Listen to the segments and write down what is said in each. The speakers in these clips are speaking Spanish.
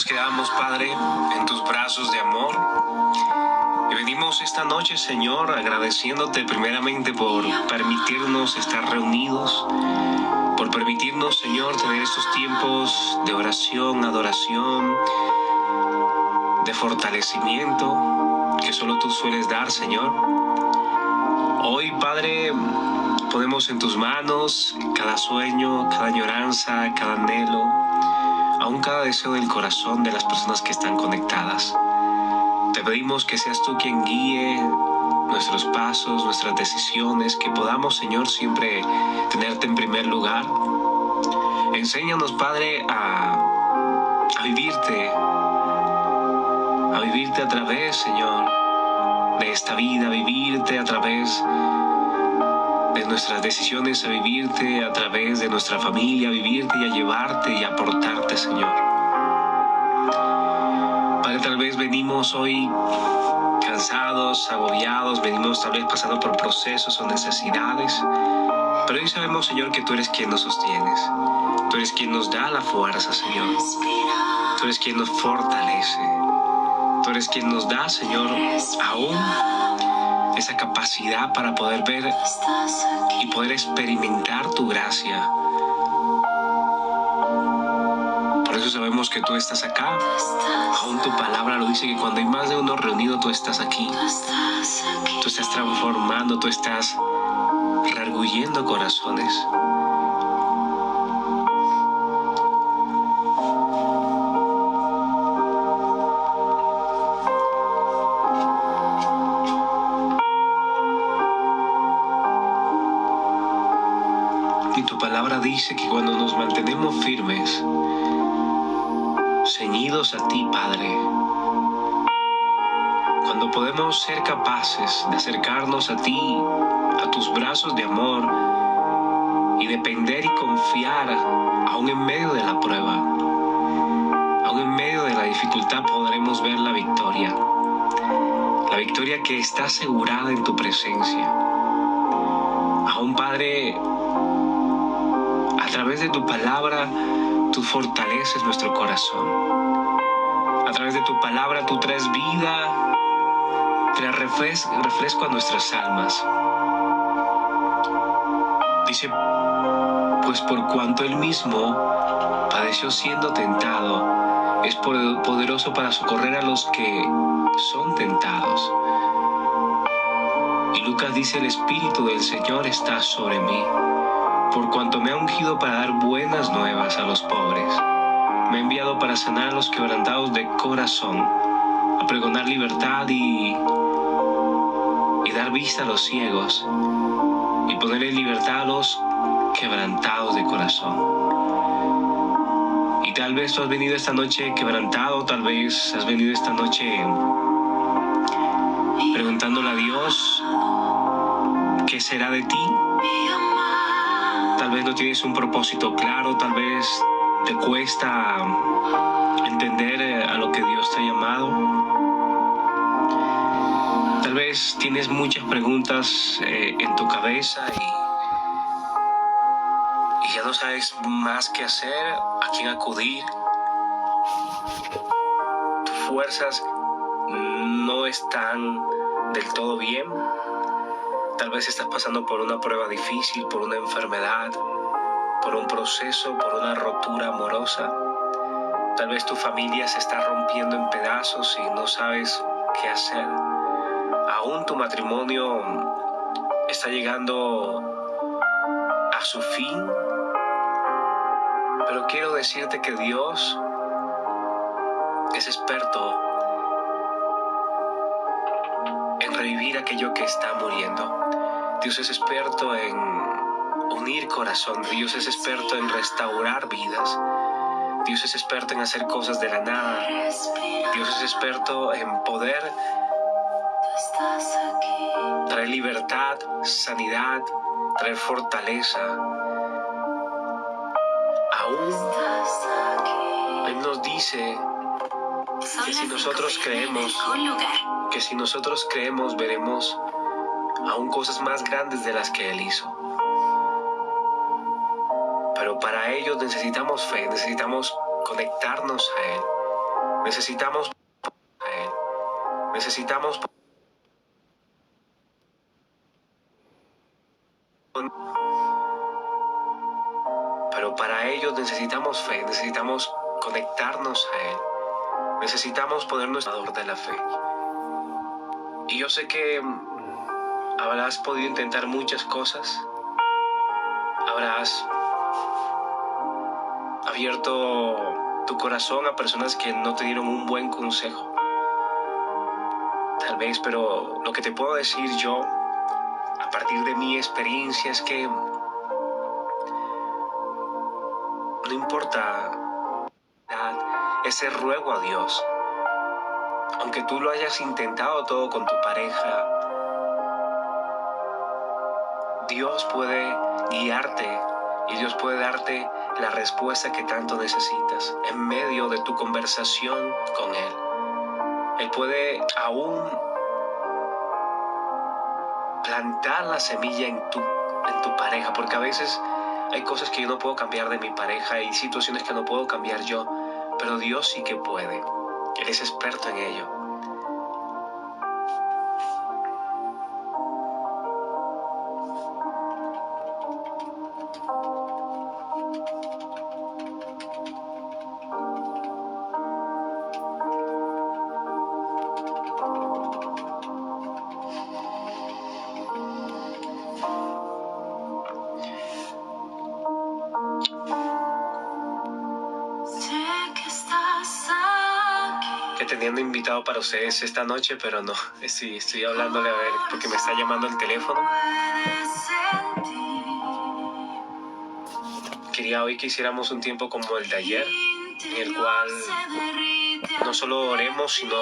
nos quedamos, Padre, en tus brazos de amor. Y venimos esta noche, Señor, agradeciéndote primeramente por permitirnos estar reunidos, por permitirnos, Señor, tener estos tiempos de oración, adoración, de fortalecimiento que solo tú sueles dar, Señor. Hoy, Padre, ponemos en tus manos cada sueño, cada añoranza, cada anhelo, aún cada deseo del corazón de las personas que están conectadas. Te pedimos que seas tú quien guíe nuestros pasos, nuestras decisiones, que podamos, Señor, siempre tenerte en primer lugar. Enséñanos, Padre, a vivirte a través, Señor, de esta vida, a vivirte a través de nuestras decisiones, a vivirte a través de nuestra familia, a vivirte y a llevarte y a aportarte, Señor. Padre, tal vez venimos hoy cansados, agobiados, venimos tal vez pasando por procesos o necesidades, pero hoy sabemos, Señor, que tú eres quien nos sostienes, tú eres quien nos da la fuerza, Señor, tú eres quien nos fortalece, tú eres quien nos da, Señor, aún esa capacidad para poder ver y poder experimentar tu gracia. Por eso sabemos que tú estás acá. Aún tu palabra lo dice, que cuando hay más de uno reunido, tú estás aquí. Tú estás transformando, tú estás rearguyendo corazones. Y tu palabra dice que cuando nos mantenemos firmes, ceñidos a ti, Padre, cuando podemos ser capaces de acercarnos a ti, a tus brazos de amor, y depender y confiar, aún en medio de la prueba, aún en medio de la dificultad, podremos ver la victoria que está asegurada en tu presencia. Aún, Padre, a través de tu palabra, tú fortaleces nuestro corazón. A través de tu palabra, tú traes vida, traes refresco a nuestras almas. Dice, pues por cuanto Él mismo padeció siendo tentado, es poderoso para socorrer a los que son tentados. Y Lucas dice, el Espíritu del Señor está sobre mí, por cuanto me ha ungido para dar buenas nuevas a los pobres. Me ha enviado para sanar a los quebrantados de corazón, a pregonar libertad y dar vista a los ciegos, y poner en libertad a los quebrantados de corazón. Y tal vez tú has venido esta noche quebrantado, tal vez has venido esta noche preguntándole a Dios, ¿qué será de ti? Tal vez no tienes un propósito claro, tal vez te cuesta entender a lo que Dios te ha llamado. Tal vez tienes muchas preguntas en tu cabeza y ya no sabes más qué hacer, a quién acudir. Tus fuerzas no están del todo bien. Tal vez estás pasando por una prueba difícil, por una enfermedad, por un proceso, por una rotura amorosa. Tal vez tu familia se está rompiendo en pedazos y no sabes qué hacer. Aún tu matrimonio está llegando a su fin. Pero quiero decirte que Dios es experto en revivir aquello que está muriendo. Dios es experto en unir corazón. Dios es experto en restaurar vidas. Dios es experto en hacer cosas de la nada. Dios es experto en poder traer libertad, sanidad, traer fortaleza. Aún Él nos dice que si nosotros creemos, veremos aún cosas más grandes de las que Él hizo. Pero para ello necesitamos fe, necesitamos conectarnos a Él. Necesitamos a Él. Necesitamos. Pero para ello necesitamos fe, necesitamos conectarnos a Él. Necesitamos ponernos al dador de la fe. Y yo sé que habrás podido intentar muchas cosas. Habrás abierto tu corazón a personas que no te dieron un buen consejo. Tal vez, pero lo que te puedo decir yo, a partir de mi experiencia, es que no importa ese ruego a Dios. Aunque tú lo hayas intentado todo con tu pareja, Dios puede guiarte y Dios puede darte la respuesta que tanto necesitas en medio de tu conversación con Él. Él puede aún plantar la semilla en tu pareja, porque a veces hay cosas que yo no puedo cambiar de mi pareja, hay situaciones que no puedo cambiar yo, pero Dios sí que puede. Él es experto en ello. Teniendo invitado para ustedes esta noche, pero no, sí, estoy hablándole a ver porque me está llamando el teléfono. Quería hoy que hiciéramos un tiempo como el de ayer, en el cual no solo oremos, sino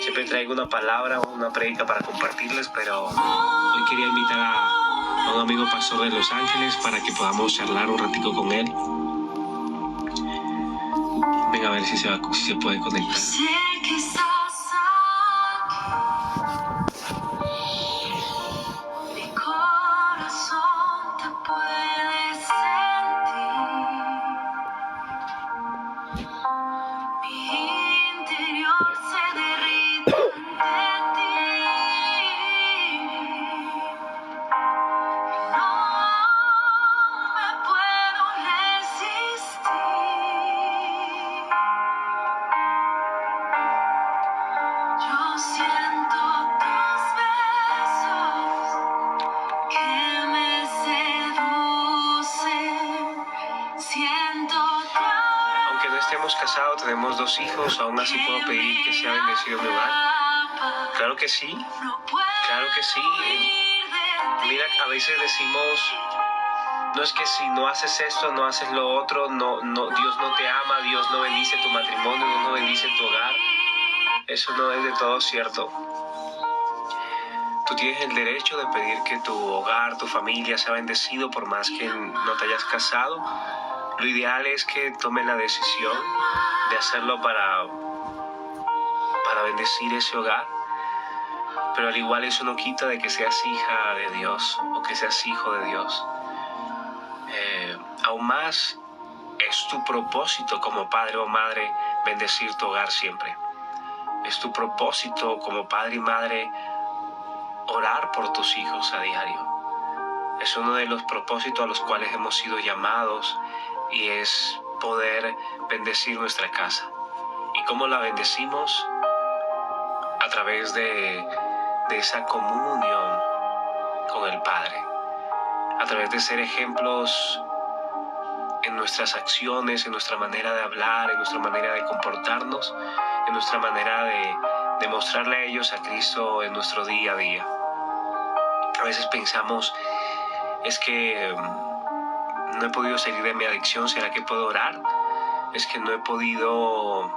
siempre traigo una palabra o una prédica para compartirles, pero hoy quería invitar a un amigo pastor de Los Ángeles para que podamos charlar un ratico con él. Venga, a ver si se puede conectar. Casado, tenemos 2 hijos, aún así puedo pedir que sea bendecido mi hogar. Claro que sí, claro que sí. Mira, a veces decimos, no es que si no haces esto, no haces lo otro, no, Dios no te ama, Dios no bendice tu matrimonio, Dios no bendice tu hogar. Eso no es de todo cierto. Tú tienes el derecho de pedir que tu hogar, tu familia sea bendecido por más que no te hayas casado. Lo ideal es que tomes la decisión de hacerlo para bendecir ese hogar, pero al igual eso no quita de que seas hija de Dios o que seas hijo de Dios. Aún más es tu propósito como padre o madre bendecir tu hogar siempre. Es tu propósito como padre y madre orar por tus hijos a diario. Es uno de los propósitos a los cuales hemos sido llamados y es poder bendecir nuestra casa. ¿Y cómo la bendecimos? A través de esa comunión con el Padre. A través de ser ejemplos en nuestras acciones, en nuestra manera de hablar, en nuestra manera de comportarnos, en nuestra manera de mostrarle a ellos a Cristo en nuestro día a día. A veces pensamos, es que no he podido salir de mi adicción, ¿será que puedo orar? Es que no he podido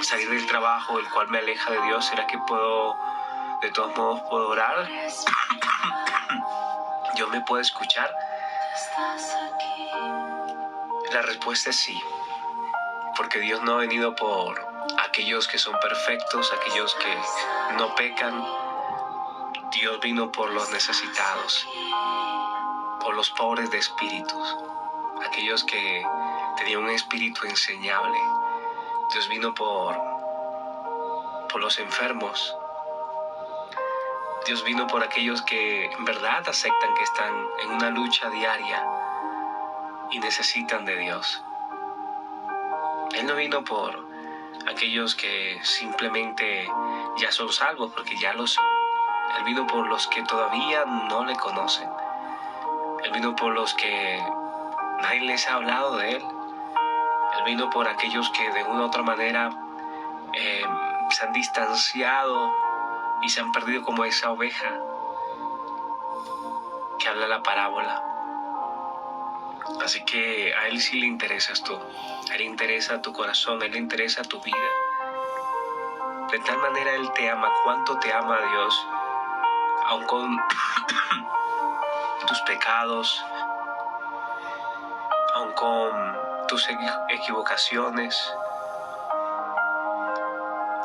salir del trabajo, el cual me aleja de Dios, ¿será que de todos modos puedo orar? ¿Dios me puede escuchar? La respuesta es sí, porque Dios no ha venido por aquellos que son perfectos, aquellos que no pecan. Dios vino por los necesitados, por los pobres de espíritus, aquellos que tenían un espíritu enseñable, Dios vino por los enfermos. Dios vino por aquellos que en verdad aceptan que están en una lucha diaria y necesitan de Dios. Él no vino por aquellos que simplemente ya son salvos, porque ya lo son. Él vino por los que todavía no le conocen. Él vino por los que nadie les ha hablado de Él. Él vino por aquellos que de una u otra manera se han distanciado y se han perdido como esa oveja que habla la parábola. Así que a Él sí le interesas tú. A Él le interesa tu corazón, a Él le interesa tu vida. De tal manera Él te ama. ¿Cuánto te ama Dios? Aun con tus pecados, aun con tus equivocaciones,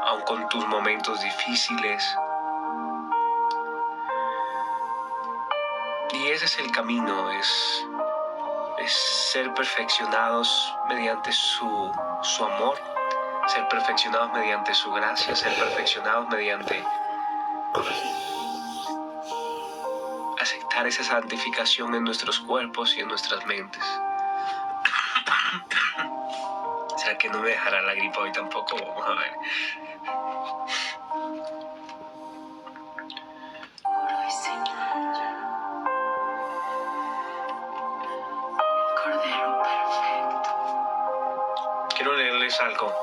aun con tus momentos difíciles. Y ese es el camino, es ser perfeccionados mediante su amor, ser perfeccionados mediante su gracia, ser perfeccionados mediante aceptar esa santificación en nuestros cuerpos y en nuestras mentes. ¿Será que no me dejará la gripa hoy tampoco? Vamos a ver. Quiero leerles algo.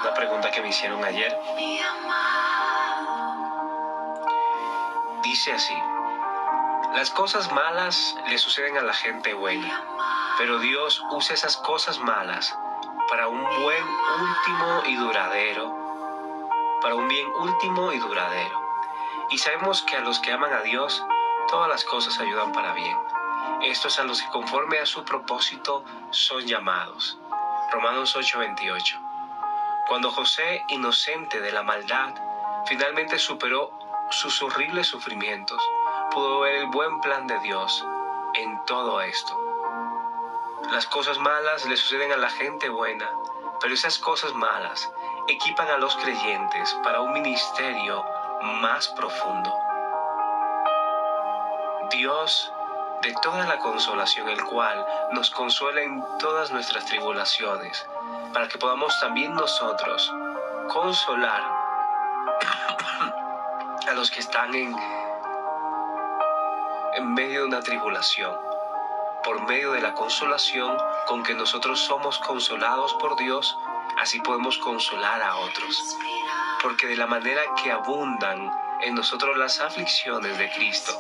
Una pregunta que me hicieron ayer. Dice así: las cosas malas le suceden a la gente buena, pero Dios usa esas cosas malas para un buen último y duradero, para un bien último y duradero. Y sabemos que a los que aman a Dios, todas las cosas ayudan para bien. Estos a los que conforme a su propósito son llamados. Romanos 8:28. Cuando José, inocente de la maldad, finalmente superó sus horribles sufrimientos, pudo ver el buen plan de Dios en todo esto. Las cosas malas le suceden a la gente buena, pero esas cosas malas equipan a los creyentes para un ministerio más profundo. Dios de toda la consolación, el cual nos consuela en todas nuestras tribulaciones, para que podamos también nosotros consolar a los que están en medio de una tribulación. Por medio de la consolación con que nosotros somos consolados por Dios, así podemos consolar a otros. Porque de la manera que abundan en nosotros las aflicciones de Cristo,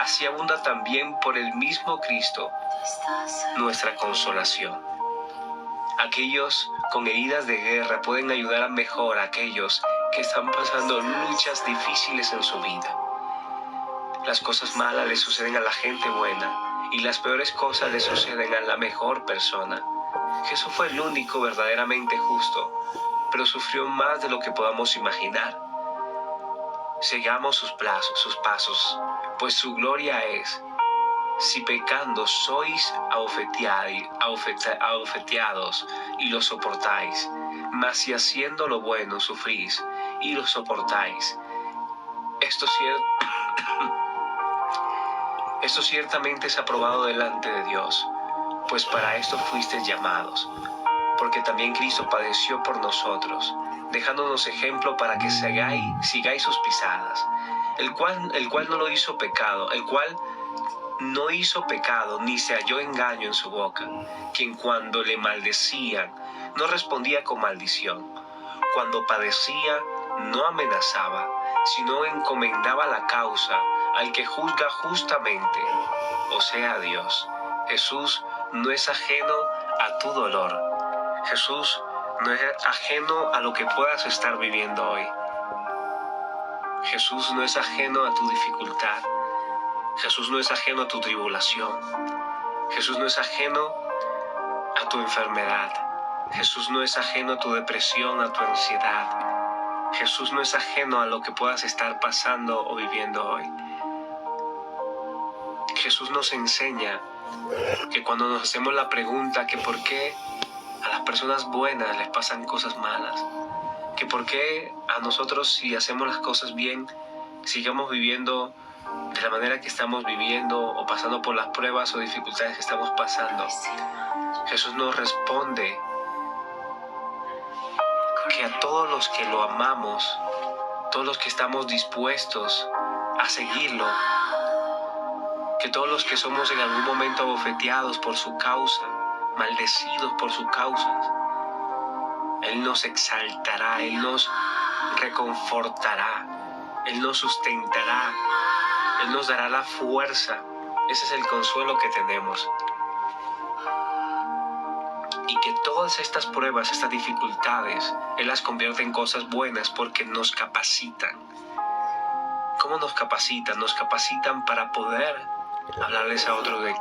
así abunda también por el mismo Cristo nuestra consolación. Aquellos con heridas de guerra pueden ayudar a mejor a aquellos que están pasando luchas difíciles en su vida. Las cosas malas le suceden a la gente buena y las peores cosas le suceden a la mejor persona. Jesús fue el único verdaderamente justo, pero sufrió más de lo que podamos imaginar. Sigamos sus pasos, pues su gloria es: si pecando sois abofeteados y lo soportáis, mas si haciendo lo bueno sufrís y lo soportáis, esto ciertamente es aprobado delante de Dios, pues para esto fuisteis llamados. Porque también Cristo padeció por nosotros, dejándonos ejemplo para que sigáis sus pisadas, el cual no hizo pecado, ni se halló engaño en su boca, quien cuando le maldecían no respondía con maldición, cuando padecía no amenazaba, sino encomendaba la causa al que juzga justamente, o sea, Dios. Jesús no es ajeno a tu dolor. Jesús no es ajeno a lo que puedas estar viviendo hoy. Jesús no es ajeno a tu dificultad. Jesús no es ajeno a tu tribulación. Jesús no es ajeno a tu enfermedad. Jesús no es ajeno a tu depresión, a tu ansiedad. Jesús no es ajeno a lo que puedas estar pasando o viviendo hoy. Jesús nos enseña que cuando nos hacemos la pregunta que por qué a las personas buenas les pasan cosas malas. Que por qué a nosotros, si hacemos las cosas bien, sigamos viviendo de la manera que estamos viviendo o pasando por las pruebas o dificultades que estamos pasando. Jesús nos responde que a todos los que lo amamos, todos los que estamos dispuestos a seguirlo, que todos los que somos en algún momento abofeteados por su causa, maldecidos por su causa, Él nos exaltará, Él nos reconfortará, Él nos sustentará, Él nos dará la fuerza. Ese es el consuelo que tenemos. Y que todas estas pruebas, estas dificultades, Él las convierte en cosas buenas porque nos capacitan. ¿Cómo nos capacitan? Nos capacitan para poder hablarles a otros de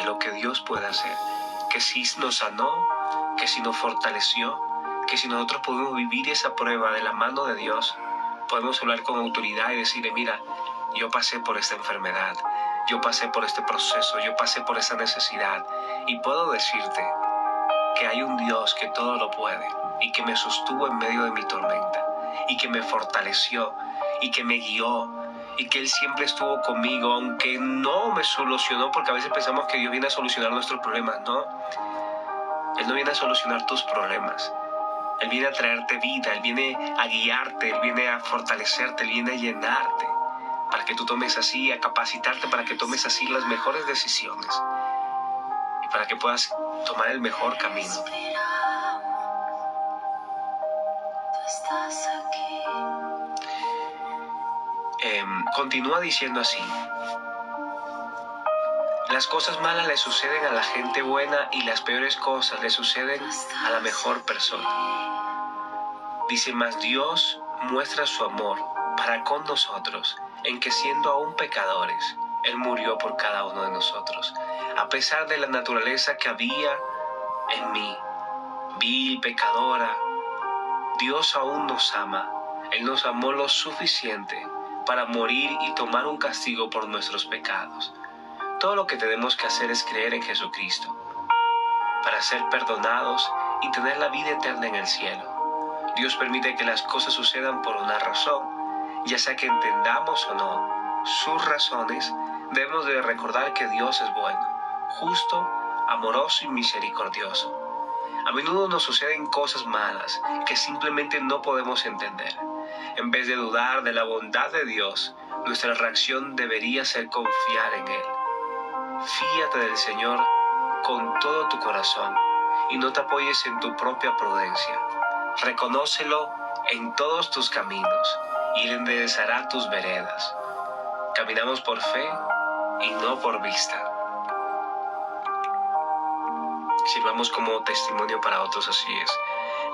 lo que Dios puede hacer. Que si nos sanó, que si nos fortaleció, que si nosotros podemos vivir esa prueba de la mano de Dios, podemos hablar con autoridad y decirle, mira, yo pasé por esta enfermedad, yo pasé por este proceso, yo pasé por esa necesidad, y puedo decirte que hay un Dios que todo lo puede y que me sostuvo en medio de mi tormenta y que me fortaleció y que me guió y que Él siempre estuvo conmigo, aunque no me solucionó, porque a veces pensamos que Dios viene a solucionar nuestros problemas. No, Él no viene a solucionar tus problemas. Él viene a traerte vida, Él viene a guiarte, Él viene a fortalecerte, Él viene a llenarte para que tú tomes así, a capacitarte para que tomes así las mejores decisiones y para que puedas tomar el mejor camino. Continúa diciendo así: las cosas malas le suceden a la gente buena y las peores cosas le suceden a la mejor persona. Dice, mas Dios muestra su amor para con nosotros en que siendo aún pecadores, Él murió por cada uno de nosotros. A pesar de la naturaleza que había en mí, vil, pecadora, Dios aún nos ama. Él nos amó lo suficiente para morir y tomar un castigo por nuestros pecados. Todo lo que tenemos que hacer es creer en Jesucristo para ser perdonados y tener la vida eterna en el cielo. Dios permite que las cosas sucedan por una razón, ya sea que entendamos o no sus razones. Debemos de recordar que Dios es bueno, justo, amoroso y misericordioso. A menudo nos suceden cosas malas que simplemente no podemos entender. En vez de dudar de la bondad de Dios, nuestra reacción debería ser confiar en Él. Fíate del Señor con todo tu corazón y no te apoyes en tu propia prudencia. Reconócelo en todos tus caminos y Él enderezará tus veredas. Caminamos por fe y no por vista. Sirvamos como testimonio para otros, así es.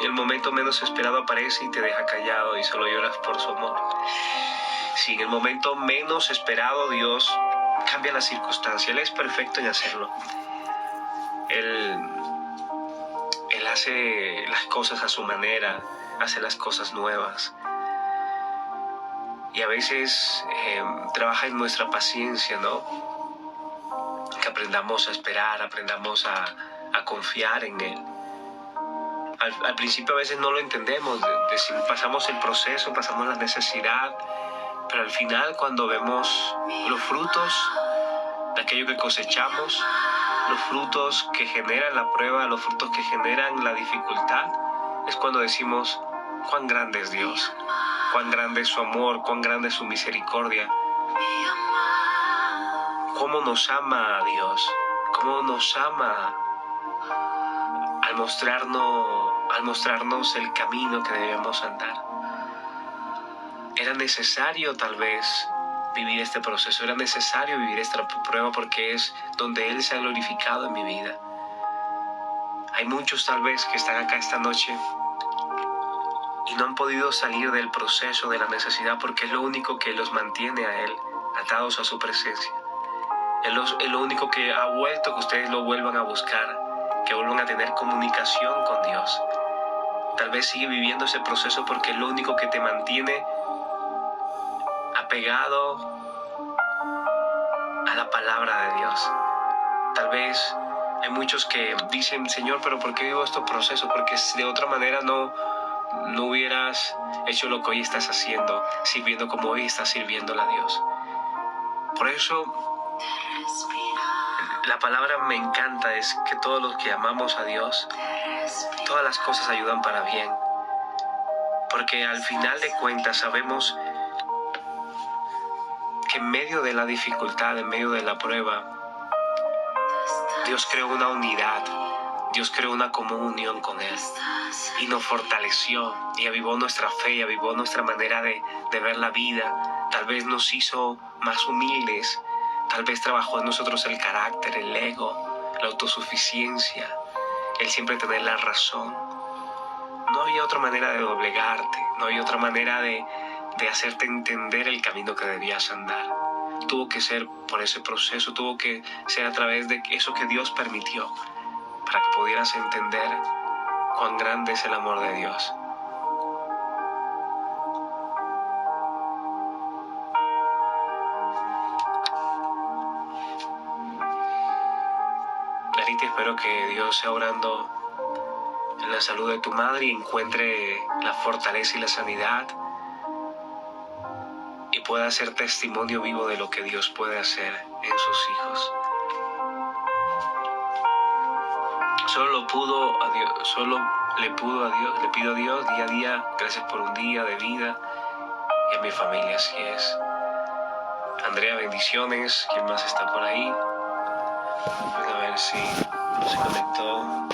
En el momento menos esperado aparece y te deja callado y solo lloras por su amor. Si en el momento menos esperado Dios cambia la circunstancia, Él es perfecto en hacerlo. Él hace las cosas a su manera, hace las cosas nuevas. Y a veces trabaja en nuestra paciencia, ¿no? Que aprendamos a esperar, aprendamos a confiar en Él. Al principio a veces no lo entendemos, pasamos el proceso, pasamos la necesidad, pero al final cuando vemos los frutos de aquello que cosechamos, los frutos que generan la prueba, los frutos que generan la dificultad, es cuando decimos cuán grande es Dios, cuán grande es su amor, cuán grande es su misericordia, cómo nos ama a Dios, cómo nos ama al mostrarnos el camino que debemos andar. Era necesario tal vez vivir este proceso, era necesario vivir esta prueba porque es donde Él se ha glorificado en mi vida. Hay muchos tal vez que están acá esta noche y no han podido salir del proceso de la necesidad porque es lo único que los mantiene a Él atados a su presencia. Es lo único que ha vuelto que ustedes lo vuelvan a buscar, que vuelvan a tener comunicación con Dios. Tal vez sigue viviendo ese proceso porque es lo único que te mantiene apegado a la palabra de Dios. Tal vez Hay muchos que dicen, Señor, pero ¿por qué vivo estos procesos? Porque de otra manera no hubieras hecho lo que hoy estás haciendo, sirviendo como hoy estás sirviéndole a Dios. Por eso la palabra me encanta, es que todos los que amamos a Dios, todas las cosas ayudan para bien. Porque al final de cuentas sabemos que en medio de la dificultad, en medio de la prueba, Dios creó una unidad, Dios creó una comunión con Él y nos fortaleció y avivó nuestra fe y avivó nuestra manera de ver la vida. Tal vez nos hizo más humildes, tal vez trabajó en nosotros el carácter, el ego, la autosuficiencia, el siempre tener la razón. No había otra manera de doblegarte, no había otra manera de hacerte entender el camino que debías andar. Tuvo que ser por ese proceso, tuvo que ser a través de eso que Dios permitió, para que pudieras entender cuán grande es el amor de Dios. Larita, espero que Dios sea orando en la salud de tu madre y encuentre la fortaleza y la sanidad y pueda ser testimonio vivo de lo que Dios puede hacer en sus hijos. Solo le pido a Dios día a día, gracias por un día de vida y a mi familia, así es. Andrea, bendiciones. ¿Quién más está por ahí? A ver si se conectó.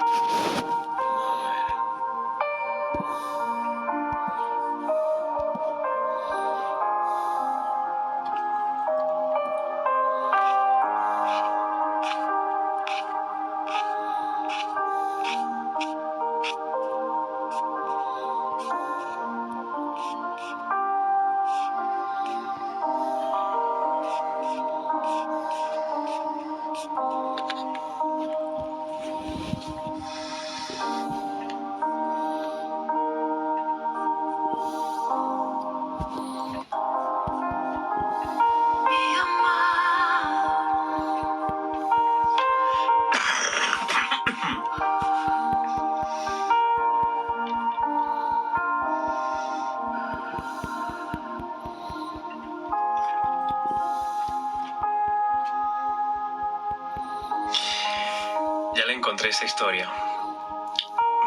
Ya le encontré esta historia.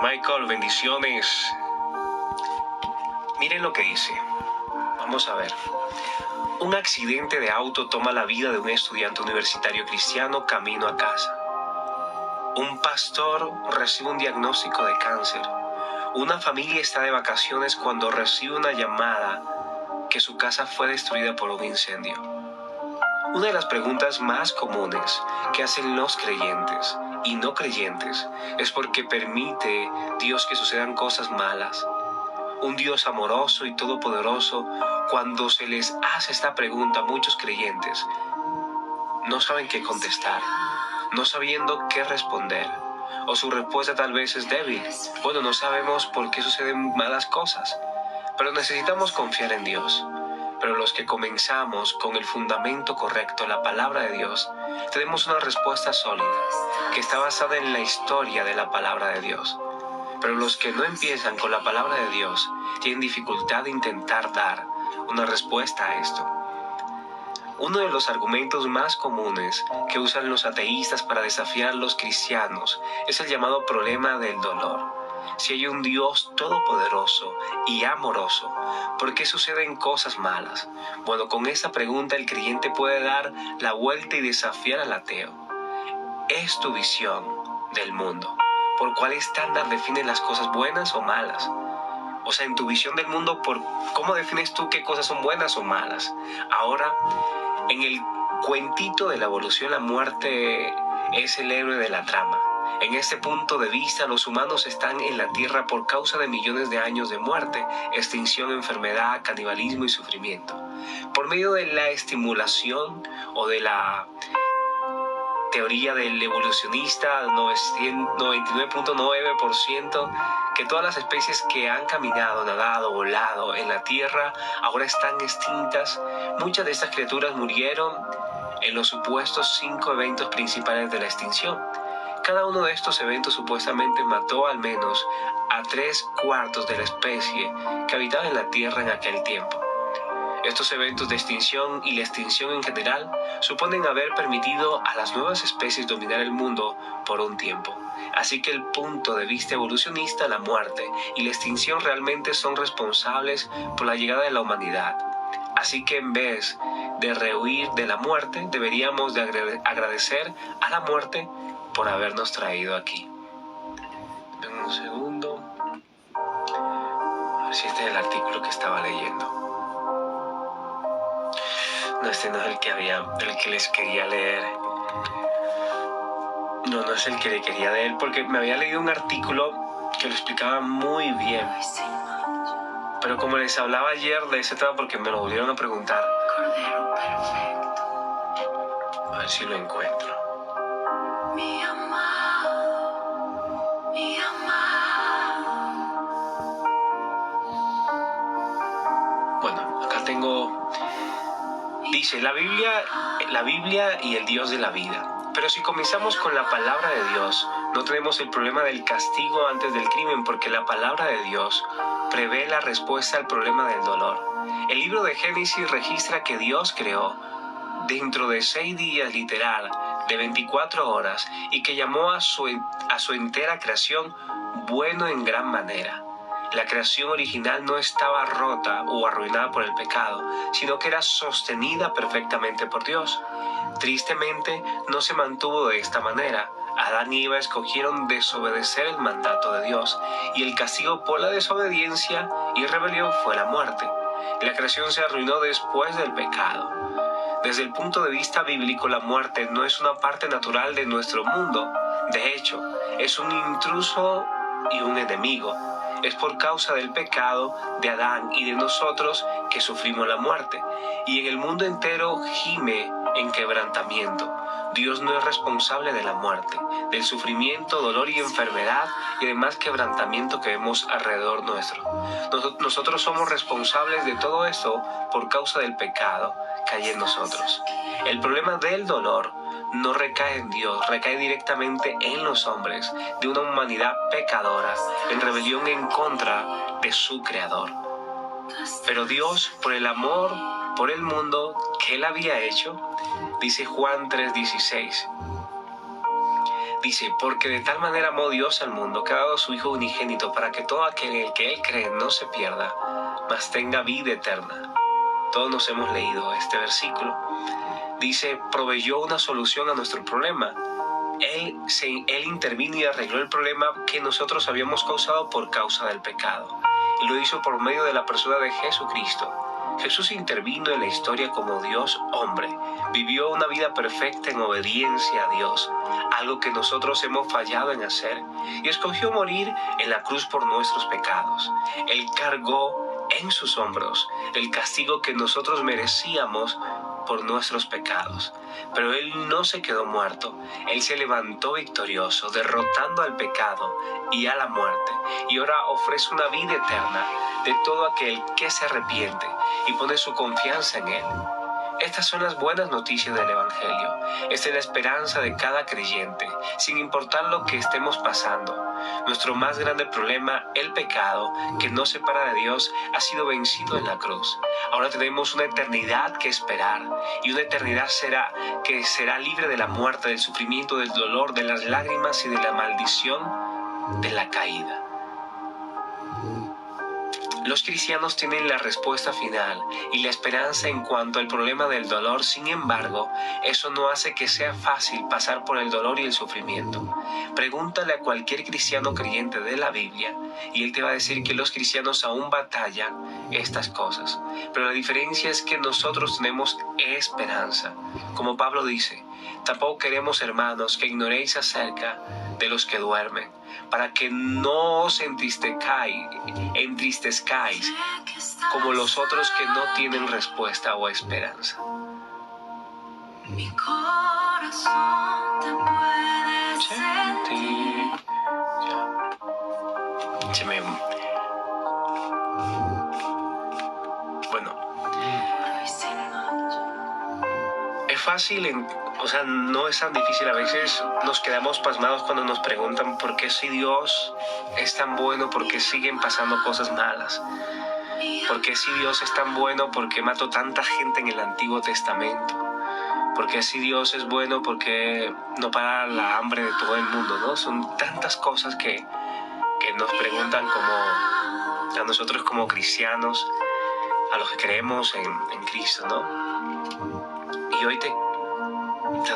Michael, bendiciones. Miren lo que dice. Vamos a ver. Un accidente de auto toma la vida de un estudiante universitario cristiano camino a casa. Un pastor recibe un diagnóstico de cáncer. Una familia está de vacaciones cuando recibe una llamada que su casa fue destruida por un incendio. Una de las preguntas más comunes que hacen los creyentes y no creyentes es por qué permite Dios que sucedan cosas malas. Un Dios amoroso y todopoderoso, cuando se les hace esta pregunta a muchos creyentes, no saben qué contestar, no sabiendo qué responder, o su respuesta tal vez es débil. Bueno, no sabemos por qué suceden malas cosas, pero necesitamos confiar en Dios. Pero los que comenzamos con el fundamento correcto, la palabra de Dios, tenemos una respuesta sólida, que está basada en la historia de la palabra de Dios. Pero los que no empiezan con la palabra de Dios, tienen dificultad de intentar dar una respuesta a esto. Uno de los argumentos más comunes que usan los ateístas para desafiar a los cristianos es el llamado problema del dolor. Si hay un Dios todopoderoso y amoroso, ¿por qué suceden cosas malas? Bueno, con esta pregunta el creyente puede dar la vuelta y desafiar al ateo. Es tu visión del mundo. ¿Por cuál estándar defines las cosas buenas o malas? O sea, en tu visión del mundo, ¿cómo defines tú qué cosas son buenas o malas? Ahora, en el cuentito de la evolución, la muerte es el héroe de la trama. En este punto de vista, los humanos están en la Tierra por causa de millones de años de muerte, extinción, enfermedad, canibalismo y sufrimiento. Por medio de la estimulación o de la teoría del evolucionista, 99.9%, que todas las especies que han caminado, nadado, volado en la Tierra ahora están extintas. Muchas de estas criaturas murieron en los supuestos 5 eventos principales de la extinción, Cada uno de estos eventos supuestamente mató al menos a 3/4 de la especie que habitaba en la Tierra en aquel tiempo. Estos eventos de extinción y la extinción en general suponen haber permitido a las nuevas especies dominar el mundo por un tiempo. Así que el punto de vista evolucionista, la muerte y la extinción realmente son responsables por la llegada de la humanidad. Así que en vez de rehuir de la muerte, deberíamos de agradecer a la muerte por habernos traído aquí. Dame un segundo. A ver si este es el artículo que estaba leyendo. No, este no es el que les quería leer. No es el que le quería leer porque me había leído un artículo que lo explicaba muy bien. Pero como les hablaba ayer de ese tema porque me lo volvieron a preguntar. Cordero perfecto. A ver si lo encuentro. Mi amado, mi amado. Bueno, acá tengo. Dice la Biblia y el Dios de la vida. Pero si comenzamos con la palabra de Dios, no tenemos el problema del castigo antes del crimen, porque la palabra de Dios prevé la respuesta al problema del dolor. El libro de Génesis registra que Dios creó dentro de 6 días literal de 24 horas y que llamó a su entera creación bueno en gran manera. La creación original no estaba rota o arruinada por el pecado, sino que era sostenida perfectamente por Dios. Tristemente, no se mantuvo de esta manera. Adán y Eva escogieron desobedecer el mandato de Dios, y el castigo por la desobediencia y rebelión fue la muerte. La creación se arruinó después del pecado. Desde el punto de vista bíblico, la muerte no es una parte natural de nuestro mundo. De hecho, es un intruso y un enemigo. Es por causa del pecado de Adán y de nosotros que sufrimos la muerte, y en el mundo entero gime en quebrantamiento. Dios no es responsable de la muerte, del sufrimiento, dolor y enfermedad y demás quebrantamiento que vemos alrededor nuestro. Nosotros somos responsables de todo esto por causa del pecado que hay en nosotros. El problema del dolor no recae en Dios, recae directamente en los hombres, de una humanidad pecadora, en rebelión en contra de su Creador. Pero Dios, por el amor por el mundo que Él había hecho, dice Juan 3:16, dice, porque de tal manera amó Dios al mundo que ha dado a su Hijo unigénito para que todo aquel en el que Él cree no se pierda, mas tenga vida eterna. Todos nos hemos leído este versículo. Dice, proveyó una solución a nuestro problema. Él intervino y arregló el problema que nosotros habíamos causado por causa del pecado. Y lo hizo por medio de la persona de Jesucristo. Jesús intervino en la historia como Dios hombre. Vivió una vida perfecta en obediencia a Dios, algo que nosotros hemos fallado en hacer, y escogió morir en la cruz por nuestros pecados. Él cargó en sus hombros el castigo que nosotros merecíamos por nuestros pecados. Pero Él no se quedó muerto. Él se levantó victorioso, derrotando al pecado y a la muerte, y ahora ofrece una vida eterna de todo aquel que se arrepiente y pone su confianza en Él. Estas son las buenas noticias del Evangelio. Esta es la esperanza de cada creyente, sin importar lo que estemos pasando. Nuestro más grande problema, el pecado, que nos separa de Dios, ha sido vencido en la cruz. Ahora tenemos una eternidad que esperar, y una eternidad que será libre de la muerte, del sufrimiento, del dolor, de las lágrimas y de la maldición de la caída. Los cristianos tienen la respuesta final y la esperanza en cuanto al problema del dolor. Sin embargo, eso no hace que sea fácil pasar por el dolor y el sufrimiento. Pregúntale a cualquier cristiano creyente de la Biblia y él te va a decir que los cristianos aún batallan estas cosas. Pero la diferencia es que nosotros tenemos esperanza. Como Pablo dice, tampoco queremos, hermanos, que ignoréis acerca de los que duermen, para que no os entristezcáis como los otros que no tienen respuesta o esperanza. Mi corazón te puede sentir. Bueno, es fácil O sea, no es tan difícil. A veces nos quedamos pasmados cuando nos preguntan por qué si Dios es tan bueno, por qué siguen pasando cosas malas. ¿Por qué si Dios es tan bueno, por qué mató tanta gente en el Antiguo Testamento? ¿Por qué si Dios es bueno, por qué no para la hambre de todo el mundo, ¿no? Son tantas cosas que nos preguntan como a nosotros como cristianos, a los que creemos en Cristo, ¿no? Y hoy te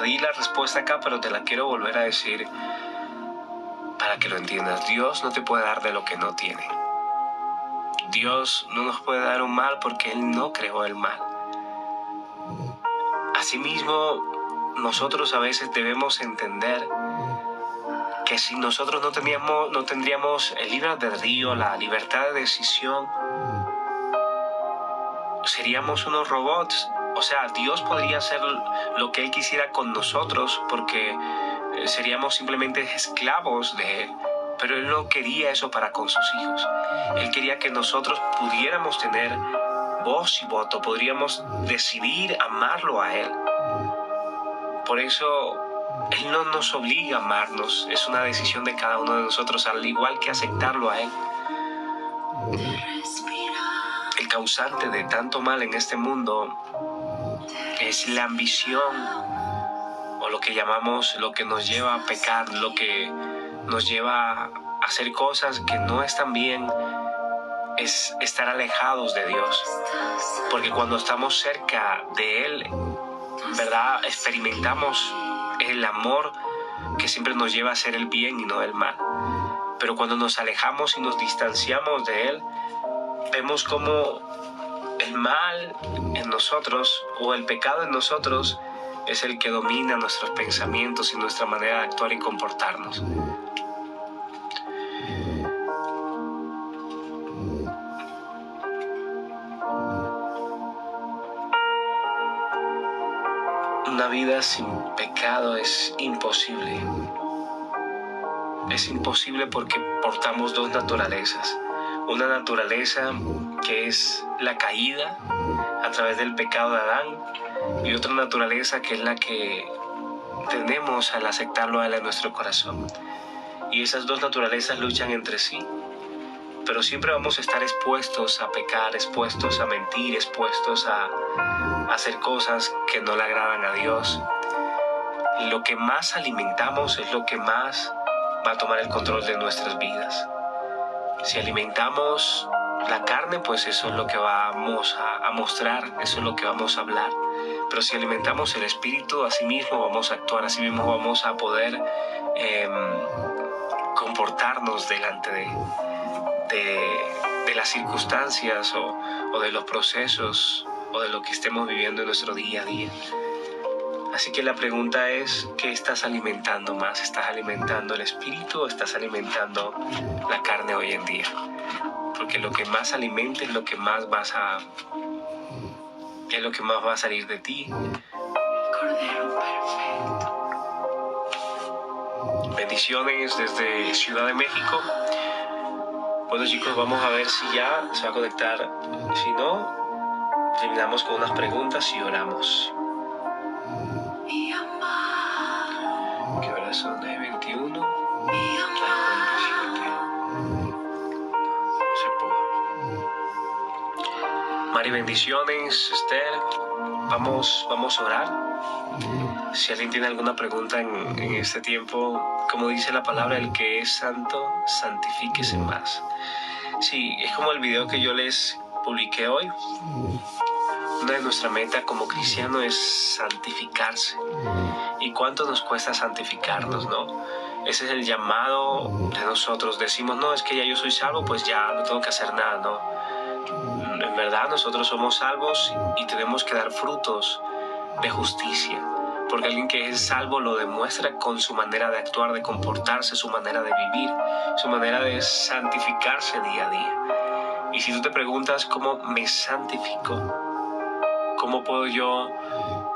di la respuesta acá, pero te la quiero volver a decir para que lo entiendas. Dios no te puede dar de lo que no tiene. Dios no nos puede dar un mal porque Él no creó el mal. Asimismo, nosotros a veces debemos entender que si nosotros no tendríamos el libre albedrío, la libertad de decisión, seríamos unos robots. O sea, Dios podría hacer lo que Él quisiera con nosotros porque seríamos simplemente esclavos de Él. Pero Él no quería eso para con sus hijos. Él quería que nosotros pudiéramos tener voz y voto, podríamos decidir amarlo a Él. Por eso Él no nos obliga a amarnos, es una decisión de cada uno de nosotros, al igual que aceptarlo a Él. El causante de tanto mal en este mundo es la ambición, o lo que llamamos, lo que nos lleva a pecar, lo que nos lleva a hacer cosas que no están bien, es estar alejados de Dios. Porque cuando estamos cerca de Él, ¿verdad?, experimentamos el amor que siempre nos lleva a hacer el bien y no el mal. Pero cuando nos alejamos y nos distanciamos de Él, vemos como el mal en nosotros o el pecado en nosotros es el que domina nuestros pensamientos y nuestra manera de actuar y comportarnos. Una vida sin pecado es imposible. Es imposible porque portamos dos naturalezas. Una naturaleza que es la caída a través del pecado de Adán, y otra naturaleza que es la que tenemos al aceptarlo a Él en nuestro corazón. Y esas dos naturalezas luchan entre sí. Pero siempre vamos a estar expuestos a pecar, expuestos a mentir, expuestos a hacer cosas que no le agradan a Dios. Lo que más alimentamos es lo que más va a tomar el control de nuestras vidas. Si alimentamos la carne, pues eso es lo que vamos a mostrar, eso es lo que vamos a hablar. Pero si alimentamos el espíritu, así mismo vamos a actuar, así mismo vamos a poder comportarnos delante de las circunstancias o de los procesos o de lo que estemos viviendo en nuestro día a día. Así que la pregunta es, ¿qué estás alimentando más? ¿Estás alimentando el espíritu o estás alimentando la carne hoy en día? Porque lo que más alimentes es lo que más va a salir de ti. Cordero perfecto. Bendiciones desde Ciudad de México. Bueno, chicos, vamos a ver si ya se va a conectar. Si no, terminamos con unas preguntas y oramos. Mi amado, ¿Qué horas son? 9:21. mi amado. 47. No se pudo. Mari, bendiciones. Esther, vamos a orar. Si alguien tiene alguna pregunta en este tiempo, como dice la palabra, el que es santo, santifíquese más. Sí, es como el video que yo les publiqué hoy. Una de nuestras metas como cristianos es santificarse. ¿Y cuánto nos cuesta santificarnos, no? Ese es el llamado de nosotros. Decimos, no, es que ya yo soy salvo, pues ya no tengo que hacer nada, ¿no? En verdad nosotros somos salvos y tenemos que dar frutos de justicia. Porque alguien que es salvo lo demuestra con su manera de actuar, de comportarse, su manera de vivir, su manera de santificarse día a día. Y si tú te preguntas cómo me santifico, cómo puedo yo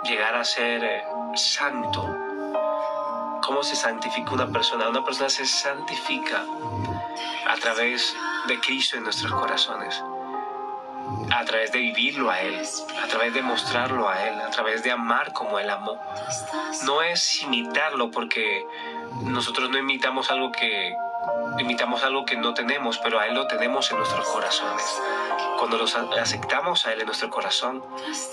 llegar a ser santo, cómo se santifica una persona. Una persona se santifica a través de Cristo en nuestros corazones. a través de vivirlo a Él, a través de mostrarlo a Él, a través de amar como Él amó. No es imitarlo, porque nosotros no imitamos algo que no tenemos, pero a Él lo tenemos en nuestros corazones. Cuando lo aceptamos a Él en nuestro corazón,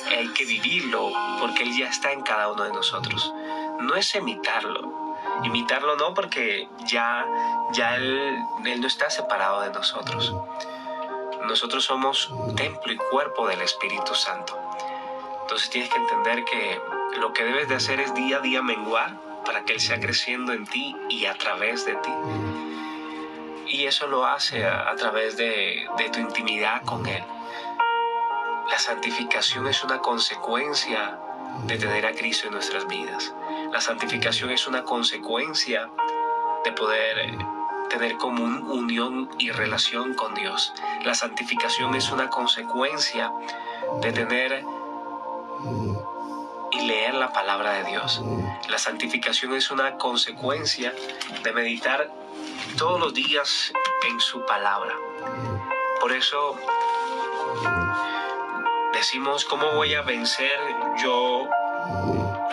hay que vivirlo, porque Él ya está en cada uno de nosotros. No es imitarlo no, porque ya Él no está separado de nosotros. Nosotros somos templo y cuerpo del Espíritu Santo. Entonces tienes que entender que lo que debes de hacer es día a día menguar para que Él sea creciendo en ti y a través de ti. Y eso lo hace a través de tu intimidad con Él. La santificación es una consecuencia de tener a Cristo en nuestras vidas. La santificación es una consecuencia de poder tener común unión y relación con Dios. La santificación es una consecuencia de tener y leer la palabra de Dios. La santificación es una consecuencia de meditar todos los días en su palabra. Por eso decimos, ¿cómo voy a vencer yo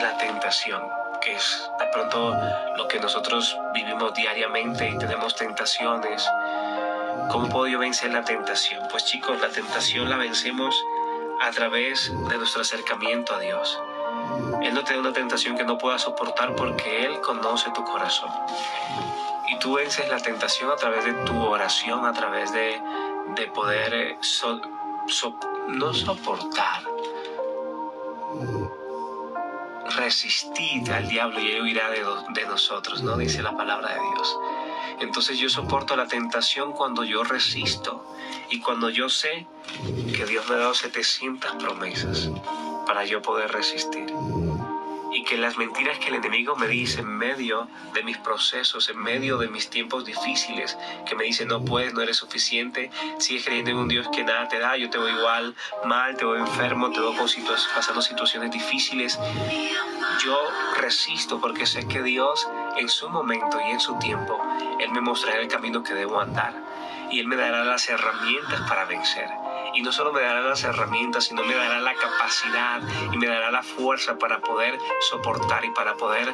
la tentación? Que es de pronto lo que nosotros vivimos diariamente y tenemos tentaciones. ¿Cómo puedo yo vencer la tentación? Pues chicos, la tentación la vencemos a través de nuestro acercamiento a Dios. Él no te da una tentación que no puedas soportar, porque Él conoce tu corazón. Y tú vences la tentación a través de tu oración, a través de poder no soportar, resistir al diablo y él huirá de nosotros, ¿no? Dice la palabra de Dios. Entonces yo soporto la tentación cuando yo resisto y cuando yo sé que Dios me ha dado 700 promesas para yo poder resistir. Y que las mentiras que el enemigo me dice en medio de mis procesos, en medio de mis tiempos difíciles, que me dice no puedes, no eres suficiente, sigues creyendo en un Dios que nada te da, yo te veo igual mal, te veo enfermo, te veo pasando situaciones difíciles. Yo resisto porque sé que Dios en su momento y en su tiempo, Él me mostrará el camino que debo andar y Él me dará las herramientas para vencer. Y no solo me dará las herramientas, sino me dará la capacidad y me dará la fuerza para poder soportar y para poder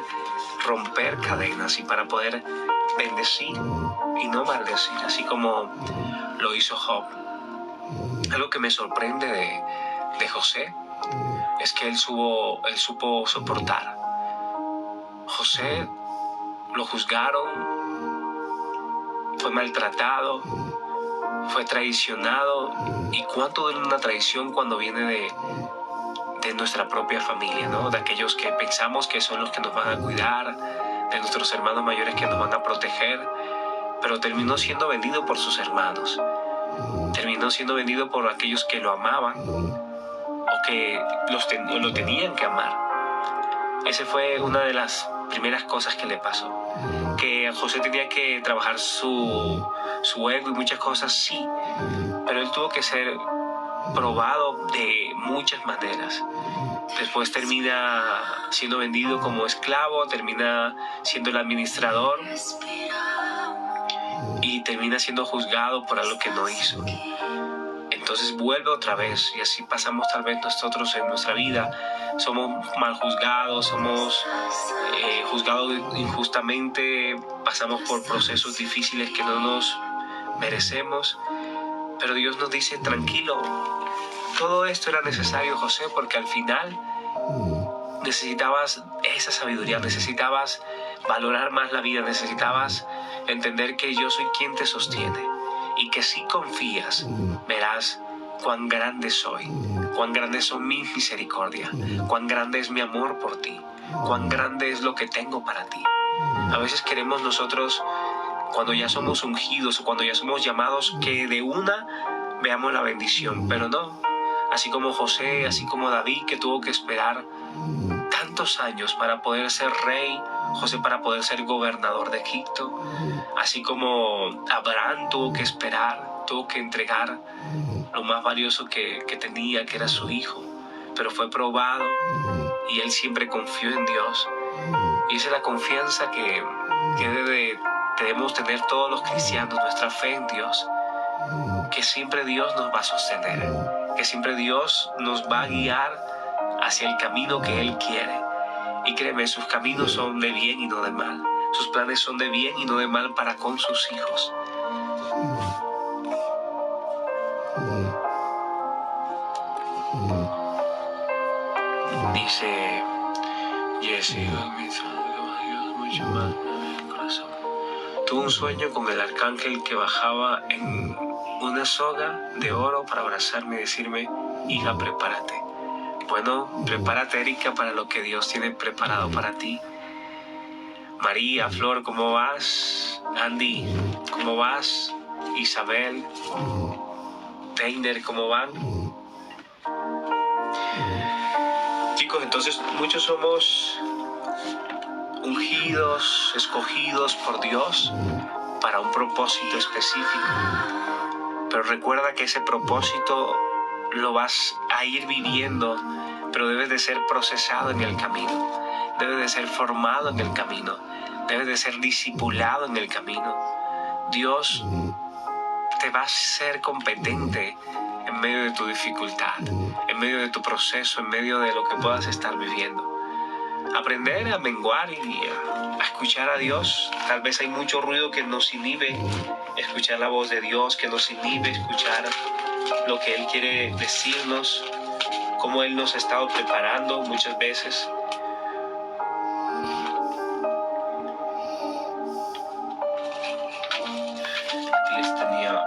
romper cadenas y para poder bendecir y no maldecir, así como lo hizo Job. Algo que me sorprende de José es que él supo soportar. José lo juzgaron, fue maltratado, fue traicionado. ¿Y cuánto duele una traición cuando viene de nuestra propia familia, ¿no? De aquellos que pensamos que son los que nos van a cuidar, de nuestros hermanos mayores que nos van a proteger, pero terminó siendo vendido por sus hermanos, terminó siendo vendido por aquellos que lo amaban o que lo tenían que amar. Esa fue una de las primeras cosas que le pasó, que José tenía que trabajar su ego y muchas cosas, sí, pero él tuvo que ser probado de muchas maneras. Después termina siendo vendido como esclavo, termina siendo el administrador y termina siendo juzgado por algo que no hizo. Entonces vuelve otra vez, y así pasamos tal vez nosotros en nuestra vida. Somos mal juzgados, somos juzgados injustamente, pasamos por procesos difíciles que no nos merecemos, pero Dios nos dice, tranquilo, todo esto era necesario, José, porque al final necesitabas esa sabiduría, necesitabas valorar más la vida, necesitabas entender que yo soy quien te sostiene y que si confías, verás cuán grande soy, cuán grandes son mis misericordias, cuán grande es mi amor por ti, cuán grande es lo que tengo para ti. A veces queremos nosotros, cuando ya somos ungidos o cuando ya somos llamados, que de una veamos la bendición, pero no. Así como José, así como David, que tuvo que esperar tantos años para poder ser rey, José para poder ser gobernador de Egipto, así como Abraham tuvo que esperar, tuvo que entregar lo más valioso que tenía, que era su hijo, pero fue probado y él siempre confió en Dios. Y esa es la confianza que debemos tener todos los cristianos, nuestra fe en Dios, que siempre Dios nos va a sostener, que siempre Dios nos va a guiar hacia el camino que Él quiere. Y créeme, sus caminos son de bien y no de mal. Sus planes son de bien y no de mal para con sus hijos. Dice Jesse, mucho más en el corazón. Tuve un sueño con el arcángel que bajaba en una soga de oro para abrazarme y decirme: hija, prepárate. Bueno, prepárate, Erika, para lo que Dios tiene preparado para ti. María, Flor, ¿cómo vas? Andy, ¿cómo vas? Isabel, Teiner, ¿cómo van? Chicos, entonces muchos somos ungidos, escogidos por Dios para un propósito específico. Pero recuerda que ese propósito lo vas a ir viviendo, pero debes de ser procesado en el camino. Debes de ser formado en el camino. Debes de ser discipulado en el camino. Dios te va a ser competente en medio de tu dificultad, en medio de tu proceso, en medio de lo que puedas estar viviendo. Aprender a menguar y a escuchar a Dios. Tal vez hay mucho ruido que nos inhibe escuchar la voz de Dios, que nos inhibe escuchar lo que Él quiere decirnos, cómo Él nos ha estado preparando muchas veces. Aquí les tenía...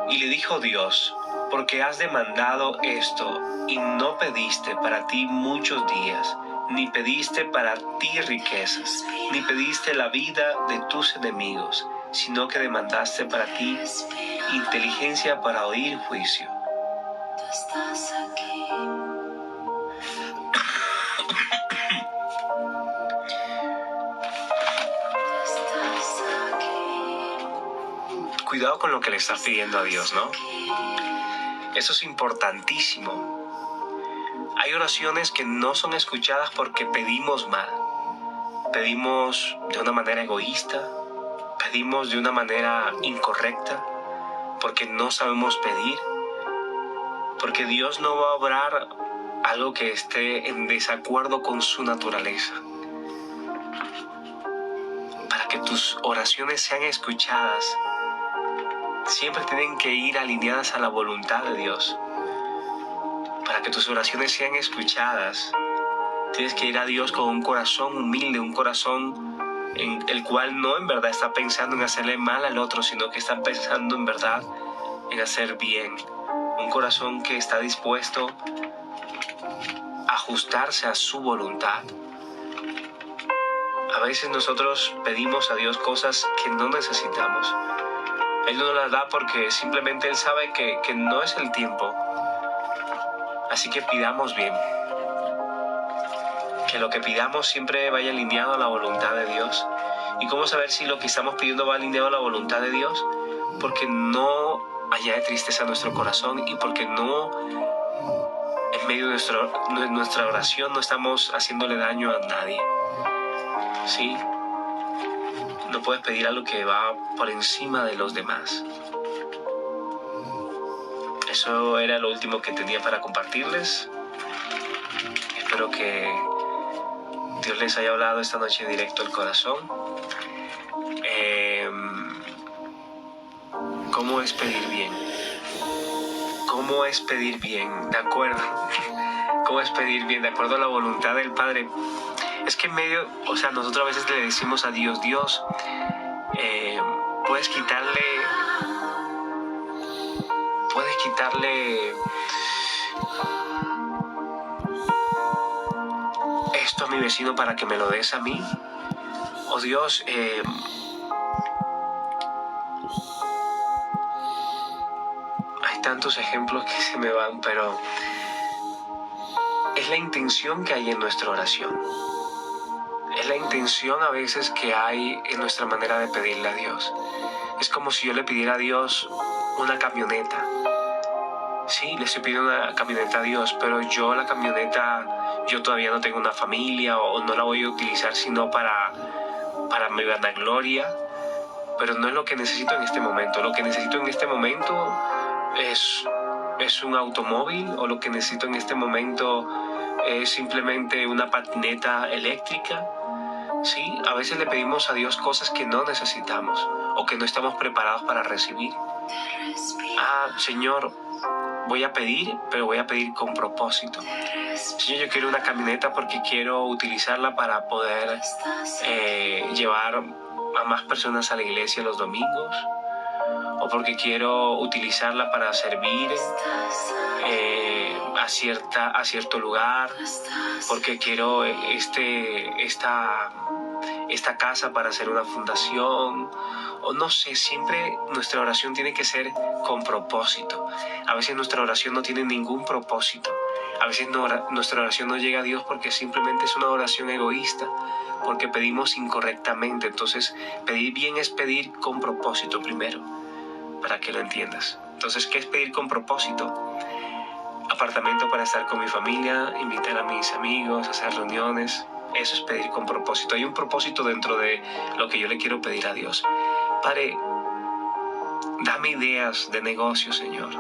Y le dijo Dios: porque has demandado esto y no pediste para ti muchos días, ni pediste para ti riquezas, ni pediste la vida de tus enemigos, sino que demandaste para ti inteligencia para oír juicio. Tú estás aquí. Tú estás aquí. Cuidado con lo que le estás pidiendo a Dios, ¿no? Eso es importantísimo. Hay oraciones que no son escuchadas porque pedimos mal. Pedimos de una manera egoísta, pedimos de una manera incorrecta, porque no sabemos pedir, porque Dios no va a obrar algo que esté en desacuerdo con su naturaleza. Para que tus oraciones sean escuchadas, siempre tienen que ir alineadas a la voluntad de Dios. Para que tus oraciones sean escuchadas, tienes que ir a Dios con un corazón humilde, un corazón en el cual no en verdad está pensando en hacerle mal al otro, sino que está pensando en verdad en hacer bien. Un corazón que está dispuesto a ajustarse a su voluntad. A veces nosotros pedimos a Dios cosas que no necesitamos. Él no nos las da porque simplemente Él sabe que no es el tiempo. Así que pidamos bien. Que lo que pidamos siempre vaya alineado a la voluntad de Dios. ¿Y cómo saber si lo que estamos pidiendo va alineado a la voluntad de Dios? Porque no haya tristeza en nuestro corazón y porque no, en medio de nuestra oración, no estamos haciéndole daño a nadie. ¿Sí? No puedes pedir algo que va por encima de los demás. Eso era lo último que tenía para compartirles. Espero que Dios les haya hablado esta noche directo al corazón. ¿Cómo es pedir bien? ¿Cómo es pedir bien? ¿De acuerdo? ¿Cómo es pedir bien? De acuerdo a la voluntad del Padre. Es que en medio, nosotros a veces le decimos a Dios: Dios, puedes quitarle esto a mi vecino para que me lo des a mí. O Dios, hay tantos ejemplos que se me van, pero es la intención que hay en nuestra oración. Es la intención a veces que hay en nuestra manera de pedirle a Dios. Es como si yo le pidiera a Dios una camioneta. Sí, le estoy pidiendo una camioneta a Dios, pero yo todavía no tengo una familia o no la voy a utilizar sino para mi vanagloria. pero no es lo que necesito en este momento. Lo que necesito en este momento es un automóvil, o lo que necesito en este momento es simplemente una patineta eléctrica. Sí, a veces le pedimos a Dios cosas que no necesitamos o que no estamos preparados para recibir. Señor, voy a pedir, pero voy a pedir con propósito. Señor, yo quiero una camioneta porque quiero utilizarla para poder llevar a más personas a la iglesia los domingos, o porque quiero utilizarla para servir a cierto lugar, porque quiero esta casa para hacer una fundación, o no sé. Siempre nuestra oración tiene que ser con propósito. A veces nuestra oración no tiene ningún propósito. A veces nuestra oración no llega a Dios porque simplemente es una oración egoísta, porque pedimos incorrectamente. Entonces, pedir bien es pedir con propósito primero, para que lo entiendas. Entonces, ¿qué es pedir con propósito? Apartamento para estar con mi familia, invitar a mis amigos, hacer reuniones. Eso es pedir con propósito. Hay un propósito dentro de lo que yo le quiero pedir a Dios. Padre, dame ideas de negocio, Señor.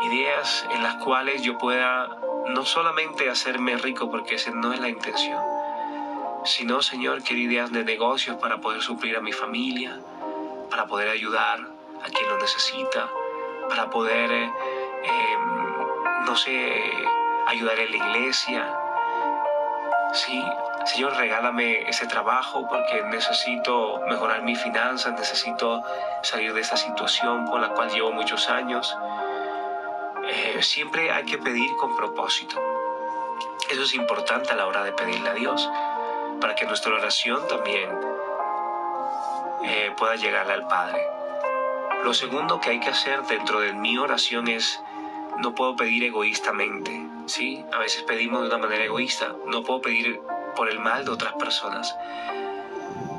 Ideas en las cuales yo pueda no solamente hacerme rico, porque esa no es la intención, sino, Señor, quiero ideas de negocios para poder suplir a mi familia, para poder ayudar a quien lo necesita, para poder, ayudar en la iglesia. Sí, Señor, regálame ese trabajo porque necesito mejorar mis finanzas, necesito salir de esta situación por la cual llevo muchos años. Siempre hay que pedir con propósito. Eso es importante a la hora de pedirle a Dios, para que nuestra oración también pueda llegarle al Padre. Lo segundo que hay que hacer dentro de mi oración es: no puedo pedir egoístamente, ¿sí? A veces pedimos de una manera egoísta. No puedo pedir por el mal de otras personas.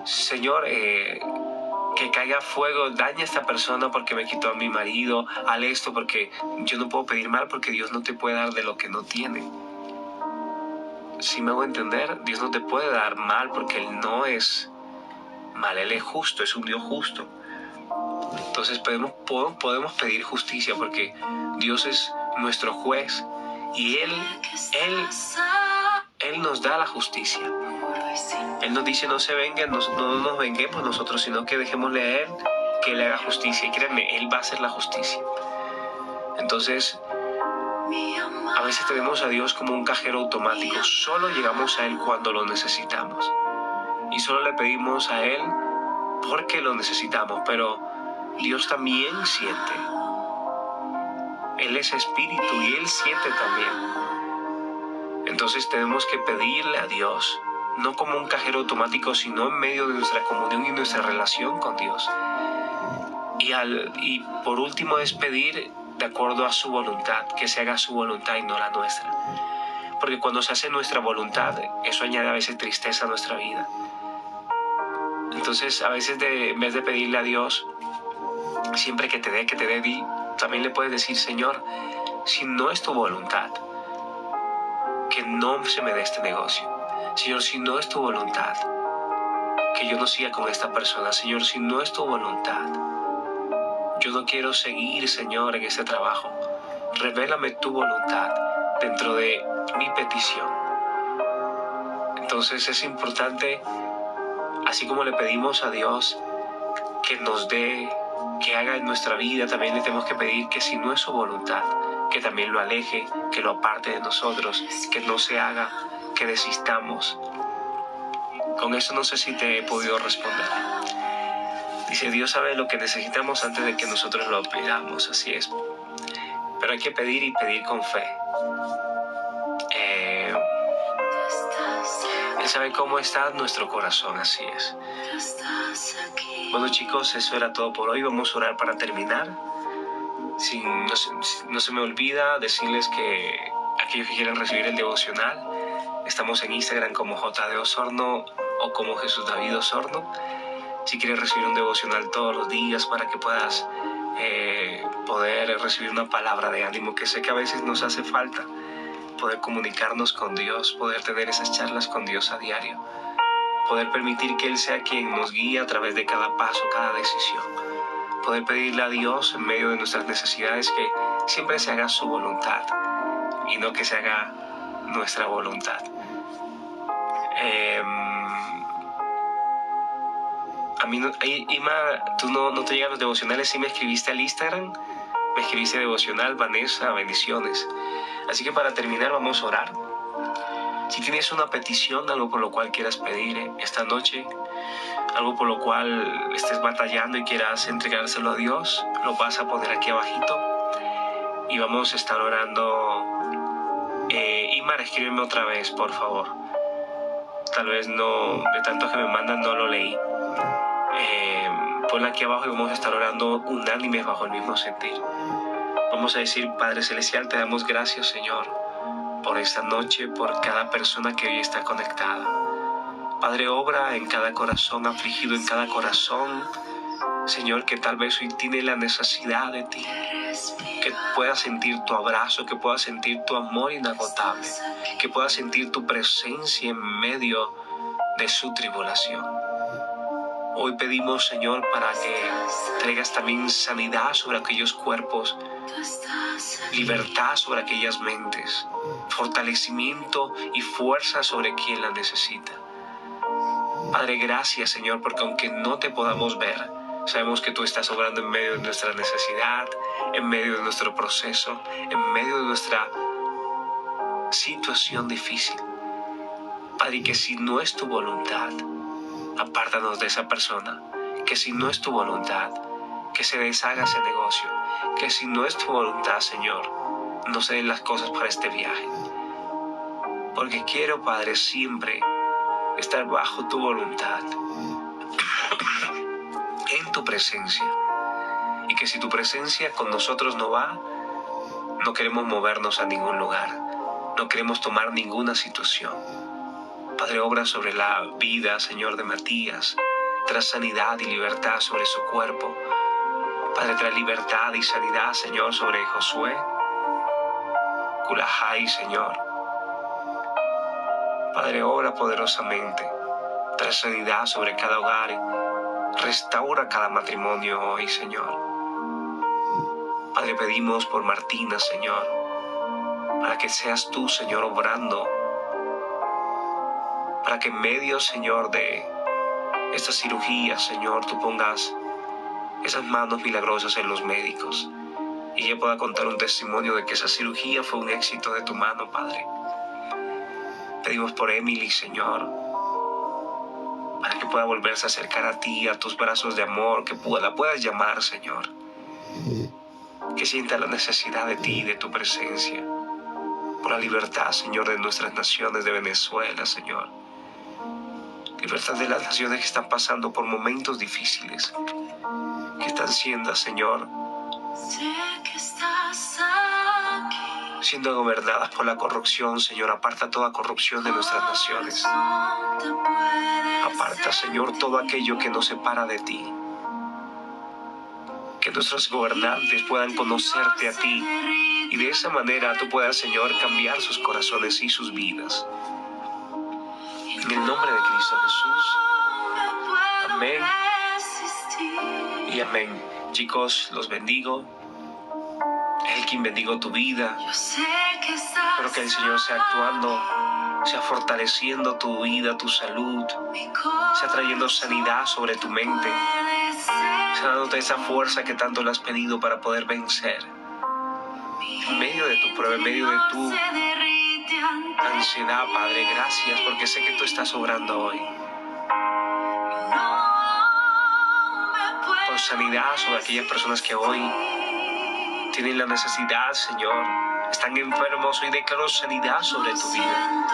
Señor, que caiga fuego, daña a esta persona porque me quitó a mi marido, al esto, porque yo no puedo pedir mal, porque Dios no te puede dar de lo que no tiene. Si me hago entender, Dios no te puede dar mal porque Él no es mal, Él es justo, es un Dios justo. Entonces podemos pedir justicia porque Dios es nuestro juez y Él nos da la justicia. Él nos dice: no se vengan, no nos venguemos nosotros, sino que dejémosle a Él que Él haga justicia. Y créanme, Él va a hacer la justicia. Entonces, a veces tenemos a Dios como un cajero automático. Solo llegamos a Él cuando lo necesitamos. Y solo le pedimos a Él porque lo necesitamos. Pero Dios también siente. Él es espíritu y Él siente también. Entonces tenemos que pedirle a Dios, no como un cajero automático, sino en medio de nuestra comunión y nuestra relación con Dios. Y por último es pedir de acuerdo a su voluntad, que se haga su voluntad y no la nuestra. Porque cuando se hace nuestra voluntad, eso añade a veces tristeza a nuestra vida. Entonces, a veces en vez de pedirle a Dios, siempre que te dé, también le puedes decir: Señor, si no es tu voluntad, que no se me dé este negocio. Señor, si no es tu voluntad, que yo no siga con esta persona. Señor, si no es tu voluntad, yo no quiero seguir, Señor, en este trabajo. Revélame tu voluntad dentro de mi petición. Entonces es importante, así como le pedimos a Dios que nos dé, que haga en nuestra vida, también le tenemos que pedir que si no es su voluntad, que también lo aleje, que lo aparte de nosotros, que no se haga, que desistamos. Con eso no sé si te he podido responder. Dice: Dios sabe lo que necesitamos antes de que nosotros lo pidamos. Así es. Pero hay que pedir y pedir con fe. Él sabe cómo está nuestro corazón. Así es. Bueno, chicos, eso era todo por hoy. Vamos a orar para terminar. No se me olvida decirles que aquellos que quieran recibir el devocional, estamos en Instagram como JD Osorno o como Jesús David Osorno. Si quieres recibir un devocional todos los días para que puedas poder recibir una palabra de ánimo, que sé que a veces nos hace falta, poder comunicarnos con Dios, poder tener esas charlas con Dios a diario, poder permitir que Él sea quien nos guíe a través de cada paso, cada decisión. Poder pedirle a Dios en medio de nuestras necesidades que siempre se haga su voluntad y no que se haga nuestra voluntad. A mí, Ima, tú no te llegan los devocionales. Sí me escribiste al Instagram, me escribiste devocional, Vanessa, bendiciones. Así que para terminar vamos a orar. Si tienes una petición, algo por lo cual quieras pedir esta noche, algo por lo cual estés batallando y quieras entregárselo a Dios, lo vas a poner aquí abajito y vamos a estar orando. Imar, escríbeme otra vez, por favor. Tal vez no, de tantos que me mandan no lo leí. Ponla aquí abajo y vamos a estar orando unánimes bajo el mismo sentir. Vamos a decir: Padre Celestial, te damos gracias, Señor, por esta noche, por cada persona que hoy está conectada. Padre, obra en cada corazón afligido, en cada corazón, Señor, que tal vez hoy tiene la necesidad de ti, que pueda sentir tu abrazo, que pueda sentir tu amor inagotable, que pueda sentir tu presencia en medio de su tribulación. Hoy pedimos, Señor, para que traigas también sanidad sobre aquellos cuerpos, libertad sobre aquellas mentes, fortalecimiento y fuerza sobre quien la necesita. Padre, gracias, Señor, porque aunque no te podamos ver, sabemos que tú estás obrando en medio de nuestra necesidad, en medio de nuestro proceso, en medio de nuestra situación difícil. Padre, que si no es tu voluntad, apártanos de esa persona. Que si no es tu voluntad, que se deshaga ese negocio. Que si no es tu voluntad, Señor, no se den las cosas para este viaje. Porque quiero, Padre, siempre estar bajo tu voluntad, en tu presencia. Y que si tu presencia con nosotros no va, no queremos movernos a ningún lugar. No queremos tomar ninguna situación. Padre, obra sobre la vida, Señor, de Matías. Trae sanidad y libertad sobre su cuerpo. Padre, trae libertad y sanidad, Señor, sobre Josué. Kulahai, Señor. Padre, obra poderosamente. Trae sanidad sobre cada hogar. Restaura cada matrimonio hoy, Señor. Padre, pedimos por Martina, Señor, para que seas tú, Señor, obrando. Para que en medio, Señor, de esta cirugía, Señor, tú pongas esas manos milagrosas en los médicos y ella pueda contar un testimonio de que esa cirugía fue un éxito de tu mano, Padre. Pedimos por Emily, Señor, para que pueda volverse a acercar a ti, a tus brazos de amor, que la puedas llamar, Señor. Que sienta la necesidad de ti, de tu presencia. Por la libertad, Señor, de nuestras naciones, de Venezuela, Señor. Libertad de las naciones que están pasando por momentos difíciles, que están siendo, Señor, siendo gobernadas por la corrupción. Señor, aparta toda corrupción de nuestras naciones. Aparta, Señor, todo aquello que nos separa de ti. Que nuestros gobernantes puedan conocerte a ti y de esa manera tú puedas, Señor, cambiar sus corazones y sus vidas. En el nombre de Cristo Jesús. Amén y amén. Chicos, los bendigo. Elkin, bendigo tu vida. Espero que el Señor sea actuando, sea fortaleciendo tu vida, tu salud, sea trayendo sanidad sobre tu mente, sea dándote esa fuerza que tanto le has pedido para poder vencer. En medio de tu prueba, en medio de tu ansiedad, Padre, gracias porque sé que tú estás obrando hoy. Por sanidad sobre aquellas personas que hoy tienen la necesidad, Señor, están enfermos. Hoy declaro sanidad sobre tu vida.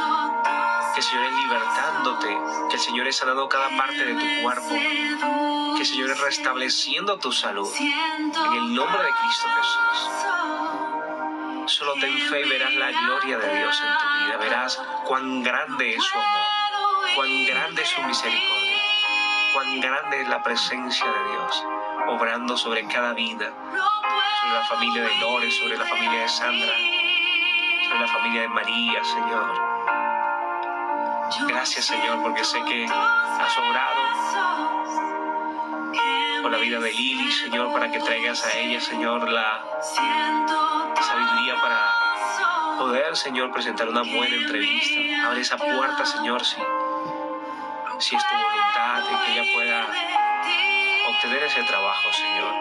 Que el Señor es libertándote, que el Señor es sanando cada parte de tu cuerpo, que el Señor es restableciendo tu salud. En el nombre de Cristo Jesús. Solo ten fe y verás la gloria de Dios en tu vida. Verás cuán grande es su amor, cuán grande es su misericordia, cuán grande es la presencia de Dios, obrando sobre cada vida, sobre la familia de Lores, sobre la familia de Sandra, sobre la familia de María, Señor. Gracias, Señor, porque sé que has obrado por la vida de Lili, Señor, para que traigas a ella, Señor, la sabiduría para poder, Señor, presentar una buena entrevista. Abre esa puerta, Señor, si es tu voluntad, de que ella pueda obtener ese trabajo, Señor.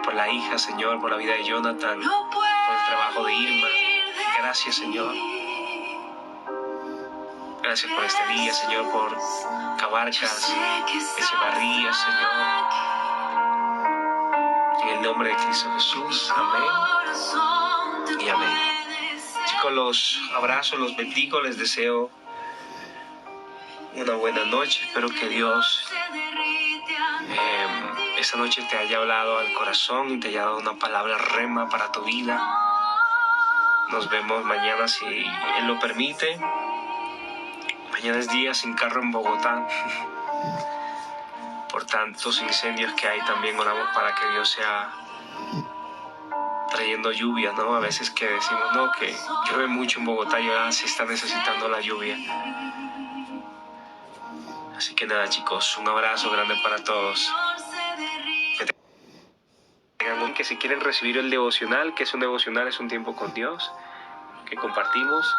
Por la hija, Señor, por la vida de Jonathan, por el trabajo de Irma. Gracias, Señor. Gracias por este día, Señor, por Cabarcas, Echevarría, Señor. En el nombre de Cristo Jesús. Amén y amén. Chicos, los abrazo, los bendigo, les deseo una buena noche. Espero que Dios esta noche te haya hablado al corazón y te haya dado una palabra rema para tu vida. Nos vemos mañana si Él lo permite. Mañana es día sin carro en Bogotá. Por tantos incendios que hay, también oramos para que Dios sea trayendo lluvia, ¿no? A veces que decimos, no, que llueve mucho en Bogotá y ahora se está necesitando la lluvia. Así que nada, chicos, un abrazo grande para todos. Que si quieren recibir el devocional, que es un devocional, es un tiempo con Dios que compartimos.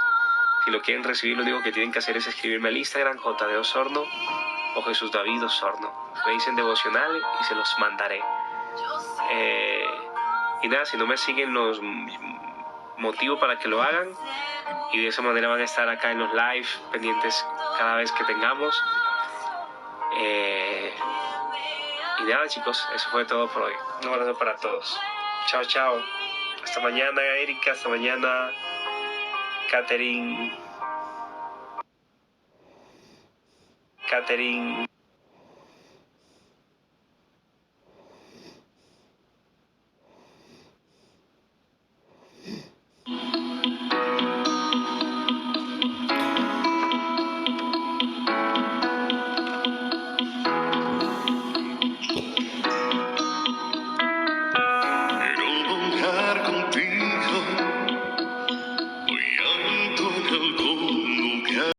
Si lo quieren recibir, lo único que tienen que hacer es escribirme al Instagram, JD Osorno o Jesús David Osorno. Me dicen devocional y se los mandaré. Y nada, si no me siguen, los motivo para que lo hagan. Y de esa manera van a estar acá en los live, pendientes cada vez que tengamos. Y nada, chicos, eso fue todo por hoy. Un abrazo para todos. Chao, chao. Hasta mañana, Erika. Hasta mañana, Catherine.